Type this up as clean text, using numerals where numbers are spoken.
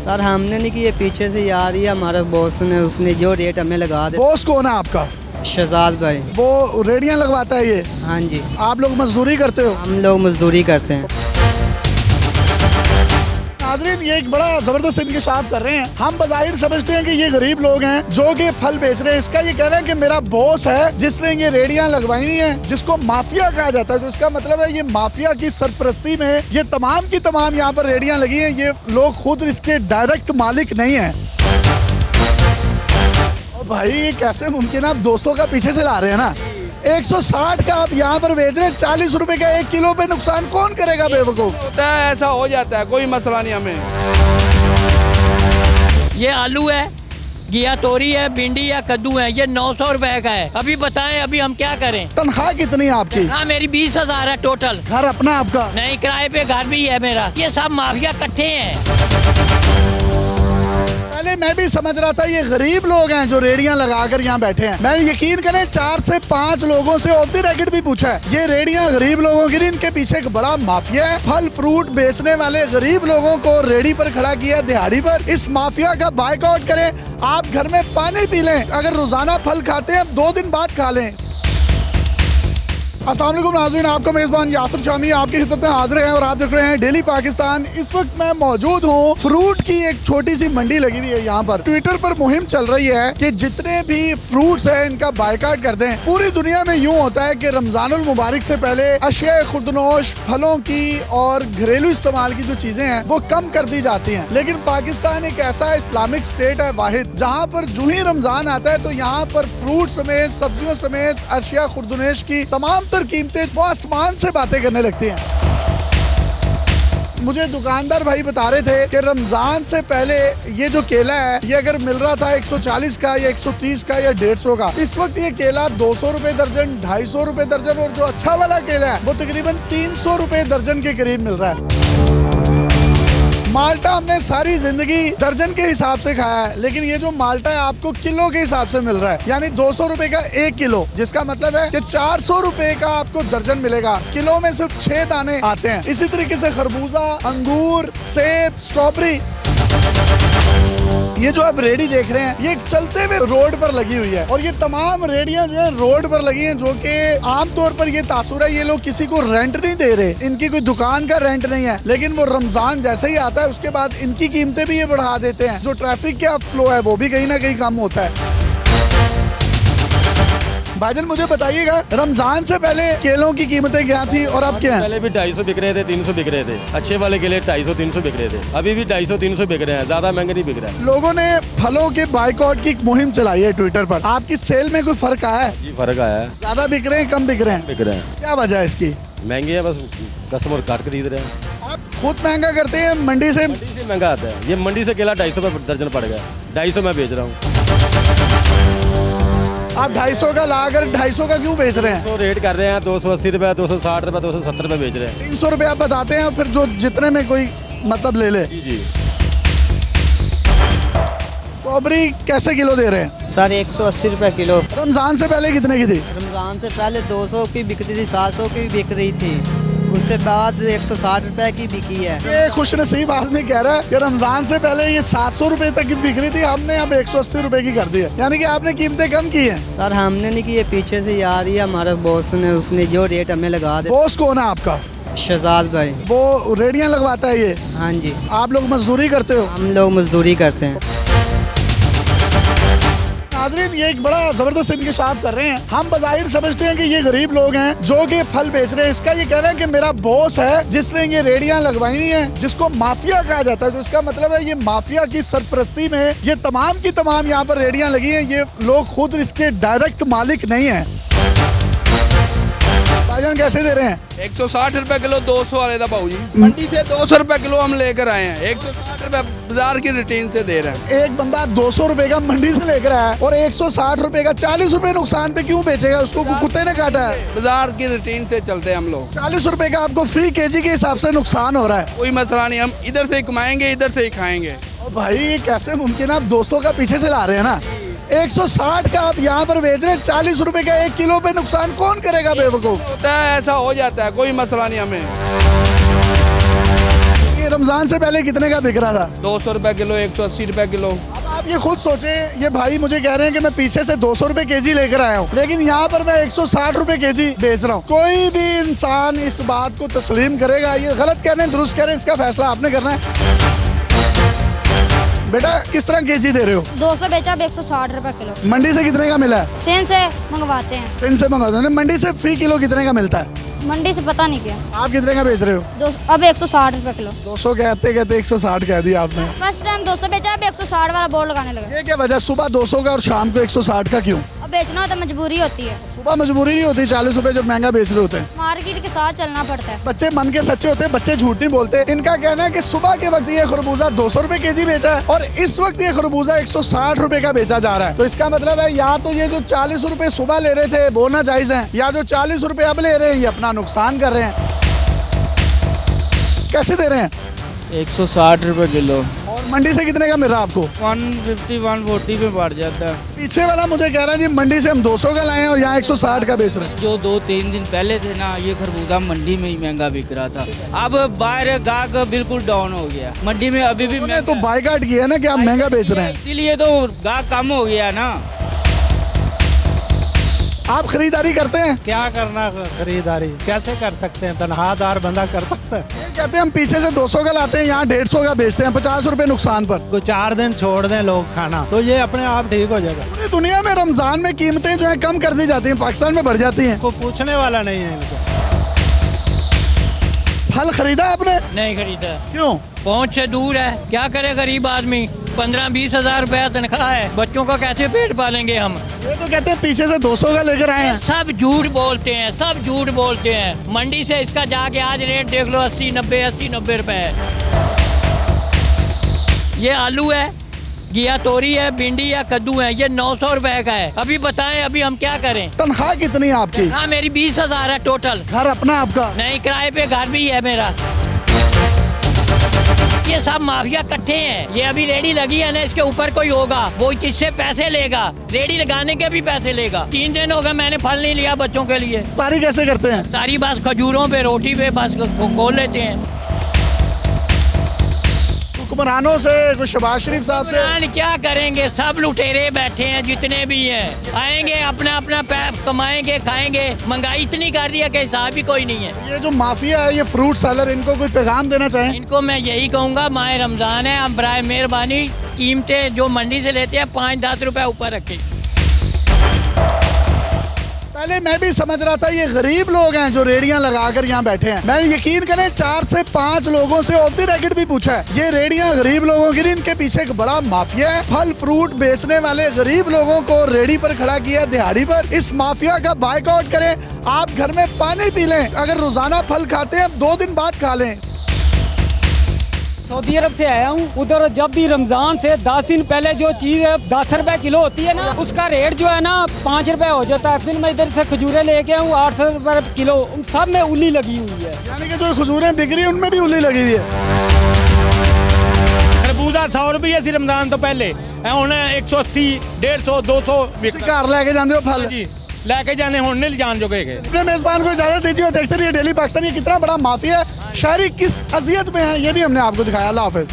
Sir हमने नहीं की, ये पीछे से आ रही है हमारे बॉस ने, उसने जो रेट हमें लगा दे। बॉस कौन है आपका? शहजाद भाई। वो रेडियां लगवाता है ये? हाँ जी। आप लोग मजदूरी करते हो? हम लोग मजदूरी करते हैं। नाज़रीन, ये एक बड़ा जबरदस्त इंकशाफ कर रहे हैं। हम बज़ाहिर समझते हैं कि ये गरीब लोग हैं जो कि फल बेच रहे हैं। इसका ये कह रहे हैं कि मेरा बॉस है जिसने ये रेडियां लगवाई हैं, जिसको माफिया कहा जाता है। तो इसका मतलब है ये माफिया की सरपरस्ती में ये तमाम की तमाम यहाँ पर रेडियां लगी हैं। ये लोग खुद इसके डायरेक्ट मालिक नहीं है। और भाई ये कैसे मुमकिन है? आप 200 का पीछे से ला रहे हैं ना, 160 का आप यहाँ पर बेच रहे हैं। 40 रुपए का 1 किलो पे नुकसान कौन करेगा? बेवकूफ होता है, ऐसा हो जाता है, कोई मसला नहीं हमें। ये आलू है, घिया तोरी है, भिंडी या कद्दू है, ये 900 रुपए का है। अभी बताएं अभी हम क्या करें? तनख्वाह कितनी है आपकी? हाँ मेरी 20,000 है टोटल। घर अपना आपका? नहीं, किराए पे घर भी है मेरा। ये सब माफिया इकट्ठे हैं। पहले मैं भी समझ रहा था ये गरीब लोग हैं जो रेडियां लगाकर यहाँ बैठे हैं। मैंने यकीन करें 4 से 5 लोगों से ऑफ द रेकॉर्ड भी पूछा है, ये रेडियां गरीब लोगों की नहीं, इनके पीछे एक बड़ा माफिया है। फल फ्रूट बेचने वाले गरीब लोगों को रेडी पर खड़ा किया दिहाड़ी पर। इस माफिया का बायकॉट करें। आप घर में पानी पी लें, अगर रोजाना फल खाते हैं 2 दिन बाद खा लें। अस्सलाम वालेकुम नाज़रीन, आपका मेज़बान यासिर शामी आपकी खिदमत में हाजिर है और आप देख रहे हैं डेली पाकिस्तान। इस वक्त मैं मौजूद हूँ फ्रूट की एक छोटी सी मंडी लगी हुई है यहाँ पर। ट्विटर पर मुहिम चल रही है कि जितने भी फ्रूट्स हैं इनका बायकॉट कर दें। पूरी दुनिया में यूँ होता है कि रमजानुल मुबारक से पहले अशिया खुर्दनोश, फलों की और घरेलू इस्तेमाल की जो चीजें हैं वो कम कर दी जाती हैं। लेकिन पाकिस्तान एक ऐसा इस्लामिक स्टेट है वाहिद, जहाँ पर जो ही रमजान आता है तो यहाँ पर फ्रूट समेत, सब्जियों समेत, अशिया खुर्दनोश की तमाम कीमतें वो आसमान से बातें करने लगती हैं। मुझे दुकानदार भाई बता रहे थे कि रमजान से पहले ये जो केला है ये अगर मिल रहा था 140 का या 130 का या 150 का, इस वक्त ये केला 200 रुपए दर्जन, 250 रुपए दर्जन, और जो अच्छा वाला केला है वो तकरीबन 300 रुपए दर्जन के करीब मिल रहा है। माल्टा हमने सारी जिंदगी दर्जन के हिसाब से खाया है, लेकिन ये जो माल्टा है आपको किलो के हिसाब से मिल रहा है, यानी 200 रुपए का 1 किलो, जिसका मतलब है कि 400 रुपए का आपको दर्जन मिलेगा। किलो में सिर्फ 6 दाने आते हैं। इसी तरीके से खरबूजा, अंगूर, सेब, स्ट्रॉबेरी, ये जो आप रेडी देख रहे हैं ये चलते हुए रोड पर लगी हुई है। और ये तमाम रेडियां जो है रोड पर लगी हैं, जो कि आमतौर पर ये तासुर है ये लोग किसी को रेंट नहीं दे रहे, इनकी कोई दुकान का रेंट नहीं है। लेकिन वो रमजान जैसे ही आता है उसके बाद इनकी कीमतें भी ये बढ़ा देते हैं। जो ट्रैफिक का फ्लो है वो भी कहीं ना कहीं कम होता है। भाईजान मुझे बताइएगा, रमजान से पहले केलों की कीमतें क्या थी और अब क्या है? पहले भी 250 बिक रहे थे, 300 बिक रहे थे। अच्छे वाले केले 250-300 बिक रहे थे। अभी भी 250-300 बिक रहे हैं, ज्यादा महंगे नहीं बिक रहे हैं। लोगों ने फलों के बायकॉट की एक मुहिम चलाई है ट्विटर पर। आपकी सेल में कोई फर्क आया है? जी फर्क आया है। ज्यादा बिक रहे हैं, कम बिक रहे हैं? बिक रहे हैं। क्या वजह है इसकी? महंगे हैं, बस कस्टमर काट के खरीद रहे हैं। आप खुद महंगा करते हैं मंडी से? मंडी से महंगा आता है। ये मंडी से केला 250 रुपये दर्जन पड़ गया, 250 मैं बेच रहा हूँ। आप 250 का लाकर 250 का क्यों बेच रहे हैं? तो रेट कर रहे हैं 280 रुपये, 260 रुपये, 270 रुपये बेच रहे हैं। 300 रुपये आप बताते हैं, फिर जो जितने में कोई मतलब ले ले। जी जी। स्ट्रॉबेरी कैसे किलो दे रहे हैं? सर 180 रुपए किलो। रमजान से पहले कितने की थी? रमजान से पहले 200 की बिकती थी, 700 की बिक रही थी, उससे बाद 160 रुपए की बिकी है। ये खुश नसीब आदमी कह रहा है कि रमजान से पहले ये 700 रुपए तक की बिक रही थी, हमने अब 180 रुपए की कर दी है। यानी कि आपने कीमतें कम की हैं। सर हमने नहीं की, ये पीछे से आ रही है हमारे बॉस ने, उसने जो रेट हमें लगा दे। बॉस कौन है आपका? शहजाद भाई। वो रेडियां लगवाता है ये? हाँ जी। आप लोग मजदूरी करते हो? हम लोग मजदूरी करते हैं। नाज़रीन, ये एक बड़ा जबरदस्त इंकशाफ कर रहे हैं। हम बज़ाहिर समझते हैं कि ये गरीब लोग हैं जो कि फल बेच रहे हैं। इसका ये कह रहे हैं कि मेरा बॉस है जिसने ये रेडियां लगवाई हैं, जिसको माफिया कहा जाता है। तो इसका मतलब है ये माफिया की सरपरस्ती में ये तमाम की तमाम यहाँ पर रेडियां लगी हैं। ये लोग खुद इसके डायरेक्ट मालिक नहीं है। भाईजान कैसे दे रहे हैं? 160 रुपए किलो 200 वाले था भाऊ जी। मंडी से 200 रुपए किलो हम लेकर आए हैं, 160 रुपए बाजार की रिटेल से दे रहे हैं। एक बंदा 200 रुपए का मंडी से लेकर आया है और 160 रुपए का, 40 रुपए नुकसान पे क्यों बेचेगा? उसको कुत्ते ने काटा है। बाजार की रिटेल से चलते हैं हम लोग। 40 रुपए का आपको फी केजी के हिसाब से नुकसान हो रहा है। कोई मसला नहीं, हम इधर से ही कमाएंगे, इधर से ही खाएंगे। और भाई ये कैसे मुमकिन है? आप 200 का पीछे से ला रहे हैं ना, 160 का आप यहाँ पर बेच रहे हैं। 40 रुपए का 1 किलो पे नुकसान कौन करेगा? बेवकूफ होता है, ऐसा हो जाता है, कोई मसला नहीं हमें। ये रमजान से पहले कितने का बिक रहा था? 200 रुपए किलो, 180 रुपए किलो। अब आप ये खुद सोचे, ये भाई मुझे कह रहे हैं कि मैं पीछे से 200 रुपए केजी लेकर आया हूँ, लेकिन यहाँ पर मैं 160 रुपए केजी बेच रहा हूँ। कोई भी इंसान इस बात को तस्लीम करेगा? ये गलत कह रहे हैं, दुरुस्त कह रहे हैं, इसका फैसला आपने करना है। बेटा किस तरह केजी दे रहे हो? 200 बेचा, अब 160 रुपए किलो। मंडी से कितने का मिला है? सेन से मंगवाते हैं। इनसे मंगाते हैं। मंडी से फी किलो कितने का मिलता है? मंडी से पता नहीं क्या। आप कितने का बेच रहे हो? अब 160 रुपए किलो। 200 कहते कहते 160 कह दिया आपने। फर्स्ट टाइम 200 बेचा, अब 160 वाला बोर्ड लगाने लगा। ये क्या वजह, सुबह 200 का और शाम को 160 का क्यों? अब बेचना हो तो मजबूरी होती है। सुबह मजबूरी नहीं होती, 40 रुपए जब महंगा बेच रहे होते हैं। मार्केट के साथ चलना पड़ता है। बच्चे मन के सच्चे होते हैं, बच्चे झूठ नहीं बोलते। इनका कहना है कि सुबह के वक्त ये खरबूजा 200 रुपए केजी बेचा है और इस वक्त ये खरबूजा 160 रुपए का बेचा जा रहा है। तो इसका मतलब है या तो ये जो 40 रुपए सुबह ले रहे थे वो ना जायज है, या जो 40 रुपए अब ले रहे हैं ये अपना नुकसान कर रहे हैं। कैसे दे रहे हैं? 160 रुपए किलो। और मंडी से कितने का मिल रहा है आपको? 150 140 पे बढ़ जाता है। पीछे वाला मुझे कह रहा है जी मंडी से हम 200 का लाए हैं और यहाँ 160 का बेच रहे हैं। जो 2-3 दिन पहले थे ना, ये खरबूजा मंडी में ही महंगा बिक रहा था। अब बाहर गाहक बिल्कुल डाउन हो गया, मंडी में अभी भी उन्होंने तो बायकाट किया है ना कि आप महंगा बेच रहे हैं, इसीलिए तो गाहक कम हो गया ना। आप खरीदारी करते हैं? क्या करना खरीदारी कैसे कर सकते हैं? तनख्वाहदार बंदा कर सकता है? ये कहते हैं हम पीछे से 200 का लाते हैं, यहाँ 150 का बेचते हैं, 50 रुपए नुकसान पर। को 4 दिन छोड़ दें लोग खाना तो ये अपने आप ठीक हो जाएगा। पूरी दुनिया में रमजान में कीमतें जो है कम कर दी जाती हैं, पाकिस्तान में बढ़ जाती हैं। को पूछने वाला नहीं है इनको। फल खरीदा आपने? नहीं खरीदा। क्यों? पहुंच से दूर है, क्या करे गरीब आदमी। 15-20 हजार रुपया तनख्वाह है, बच्चों का कैसे पेट पालेंगे हम। ये तो कहते हैं पीछे से 200 का लेकर आए हैं। सब झूठ बोलते हैं, सब झूठ बोलते हैं। मंडी से इसका जाके आज रेट देख लो, 80-90 रुपए है। ये आलू है, घिया तोरी है, भिंडी या कद्दू है, ये 900 रुपए का है। अभी बताएं अभी हम क्या करें। तनख्वाह कितनी है आपकी? हाँ मेरी 20 हजार है टोटल। घर अपना आपका? नहीं, किराए पे घर भी है मेरा। ये सब माफिया इकट्ठे हैं। ये अभी रेडी लगी है ना, इसके ऊपर कोई होगा वो किससे पैसे लेगा, रेडी लगाने के भी पैसे लेगा। 3 दिन हो गए मैंने फल नहीं लिया बच्चों के लिए। सारी कैसे करते हैं? सारी बस खजूरों पे, रोटी पे बस खोल लेते हैं। हुक्मरानों से, कुछ शहबाज शरीफ साहब से? हुक्मरान क्या करेंगे, सब लुटेरे बैठे हैं जितने भी हैं। आएंगे अपना अपना कमाएंगे, खाएंगे। महंगाई इतनी कर दी है कि हिसाब भी कोई नहीं है। ये जो माफिया है, ये फ्रूट सेलर, इनको कोई पैगाम देना चाहें? इनको मैं यही कहूँगा, माह रमजान है, हम बराए मेहरबानी कीमतें जो मंडी से लेते हैं 5-10 रुपए ऊपर रखें। पहले मैं भी समझ रहा था ये गरीब लोग हैं जो रेडियां लगाकर यहाँ बैठे हैं। मैंने यकीन करें 4 से 5 लोगों से ऑफ द रेकॉर्ड भी पूछा है, ये रेडियां गरीब लोगों की नहीं, इनके पीछे एक बड़ा माफिया है। फल फ्रूट बेचने वाले गरीब लोगों को रेडी पर खड़ा किया है, दिहाड़ी पर। इस माफिया का बायकआउट करें। आप घर में पानी पी लें, अगर रोजाना फल खाते हैं 2 दिन बाद खा लें। सऊदी अरब से आया हूँ। उधर जब भी रमजान से 10 दिन पहले जो चीज़ 10 रुपए किलो होती है ना, उसका रेट जो है ना 5 रुपए हो जाता है। फिर मैं इधर से खजूरें लेके आऊँ 800 रुपए किलो, उन सब में उल्ली लगी हुई है। यानी कि जो खजूरें बिक रही है उनमें भी उल्ली लगी हुई है। खरबूजा 100 रुपये सी रमजान तो पहले, हुण 180, 150, 200 घर लेके जाते हो फल जी, लेके जाने हुण नहीं जान जोगे। अपने मेजबान को इजाजत दीजिए और देखते रहिए डेली पाकिस्तान। ये कितना बड़ा माफिया है, शहरी किस अजियत में है, ये भी हमने आपको दिखाया। अल्लाह हाफिज।